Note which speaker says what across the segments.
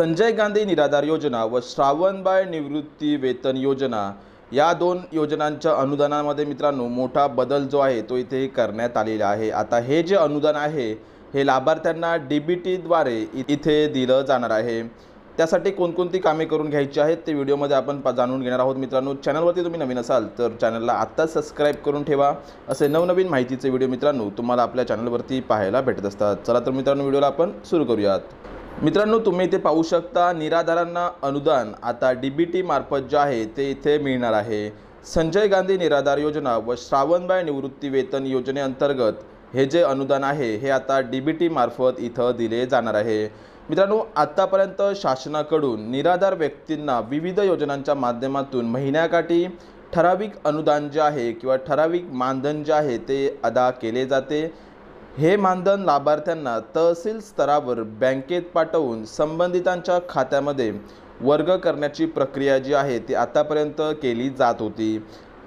Speaker 1: संजय गांधी निराधार योजना व श्रावणबाळ निवृत्ती वेतन योजना या दोन योजनांच्या अनुदानामध्ये मित्रांनो मोठा बदल जो आहे तो इथे करण्यात आलेला आहे। आता हे जे अनुदान आहे हे लाभार्थ्यांना डीबीटीद्वारे इथे दिलं जाणार आहे। त्यासाठी कोणकोणती कामे करून घ्यायची आहेत ते व्हिडिओमध्ये आपण जाणून घेणार आहोत। मित्रांनो, चॅनलवरती तुम्ही नवीन असाल तर चॅनलला आत्ताच सबस्क्राइब करून ठेवा। असे नवनवीन माहितीचे व्हिडिओ मित्रांनो तुम्हाला आपल्या चॅनलवरती पाहायला भेटत असतात। चला तर मित्रांनो व्हिडिओला आपण सुरू करूयात। मित्रांनो, तुम्ही इथे पाहू शकता निराधारांना अनुदान आता डीबीटी मार्फत जे आहे ते इथे मिळणार आहे। संजय गांधी निराधार योजना व श्रावणबाळ निवृत्ती वेतन योजनेअंतर्गत हे जे अनुदान आहे हे आता डीबीटी मार्फत इथं दिले जाणार आहे। मित्रांनो, आतापर्यंत शासनाकडून निराधार व्यक्तींना विविध योजनांच्या माध्यमातून महिन्याकाठी ठराविक अनुदान जे आहे किंवा ठराविक मानधन जे आहे ते अदा केले जाते। हे मानधन लाभार्थ्यांना तहसील स्तरावर बँकेत पाठवून संबंधितांच्या खात्यामध्ये वर्ग करण्याची प्रक्रिया जी आहे ती आतापर्यंत केली जात होती।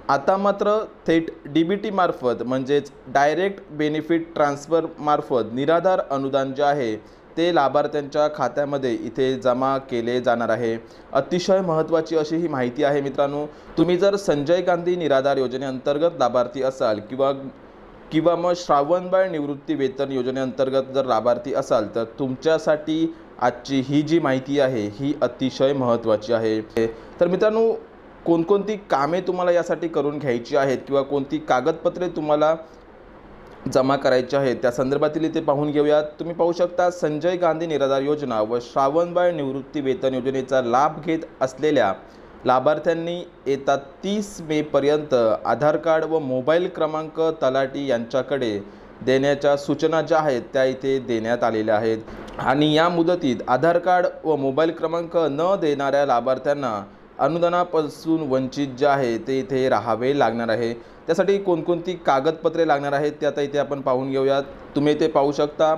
Speaker 1: आता मात्र थेट डीबीटी मार्फत म्हणजेच डायरेक्ट बेनिफिट ट्रान्सफर मार्फत निराधार अनुदान जे आहे ते लाभार्थ्यांच्या खात्यामध्ये इथे जमा केले जाणार आहे। अतिशय महत्त्वाची अशी ही माहिती आहे मित्रांनो। तुम्ही जर संजय गांधी निराधार योजनेअंतर्गत लाभार्थी असाल किंवा मग श्रावणबाळ निवृत्ती वेतन योजनेअंतर्गत जर लाभार्थी असाल तर तुमच्यासाठी आजची ही जी माहिती आहे ही अतिशय महत्त्वाची आहे। तर मित्रांनो, कोणकोणती कामे तुम्हाला यासाठी करून घ्यायची आहेत किंवा कोणती कागदपत्रे तुम्हाला जमा करायची आहेत त्या संदर्भातील इथे पाहून घेऊयात। तुम्ही पाहू शकता संजय गांधी निराधार योजना व श्रावणबाळ निवृत्ती वेतन योजनेचा लाभ घेत असलेल्या लाभार्थ्यांनी येत्या 30 मे पर्यंत आधार कार्ड व मोबाईल क्रमांक तलाठी यांच्याकडे देण्याच्या सूचना ज्या आहेत त्या इथे देण्यात आलेल्या आहेत। आणि या मुदतीत आधार कार्ड व मोबाईल क्रमांक न देणाऱ्या लाभार्थ्यांना अनुदानापासून वंचित जे आहे ते इथे राहावे लागणार आहे। त्यासाठी कोणकोणती कागदपत्रे लागणार आहेत ते आता इथे आपण पाहून घेऊयात। तुम्ही इथे पाहू शकता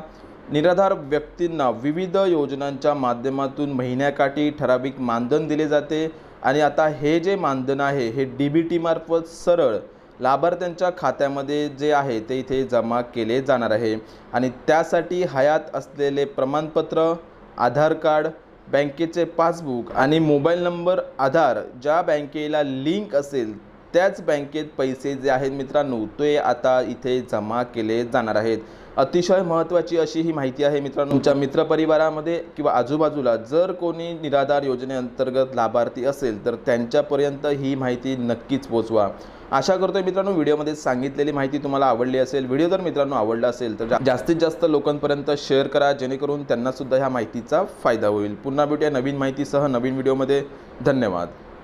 Speaker 1: निराधार व्यक्तींना विविध योजनांच्या माध्यमातून महिन्याकाठी ठराविक मानधन दिले जाते आणि आता हे जे मानधन आहे हे डीबीटी मार्फत सरळ लाभार्थ्यांच्या खात्यामध्ये जे आहे ते इथे जमा केले जाणार आहे। आणि त्यासाठी हयात असलेले प्रमाणपत्र, आधार कार्ड, बँकेचे पासबुक आणि मोबाईल नंबर आधार ज्या बँकेला लिंक असेल त्याच बँकेत पैसे जे आहेत मित्रांनो ते आता इथे जमा केले जाणार आहेत। अतिशय महत्त्वाची अशी ही माहिती आहे मित्रांनो। तुमच्या मित्रपरिवारामध्ये किंवा आजूबाजूला जर कोणी निराधार योजनेअंतर्गत लाभार्थी असेल तर त्यांच्यापर्यंत ही माहिती नक्कीच पोहोचवा। आशा करतोय मित्रांनो व्हिडिओमध्ये सांगितलेली माहिती तुम्हाला आवडली असेल। व्हिडिओ जर मित्रांनो आवडला असेल तर जास्तीत जास्त लोकांपर्यंत शेअर करा जेणेकरून त्यांना सुद्धा ह्या माहितीचा फायदा होईल। पुन्हा भेटूया नवीन माहितीसह नवीन व्हिडिओमध्ये। धन्यवाद।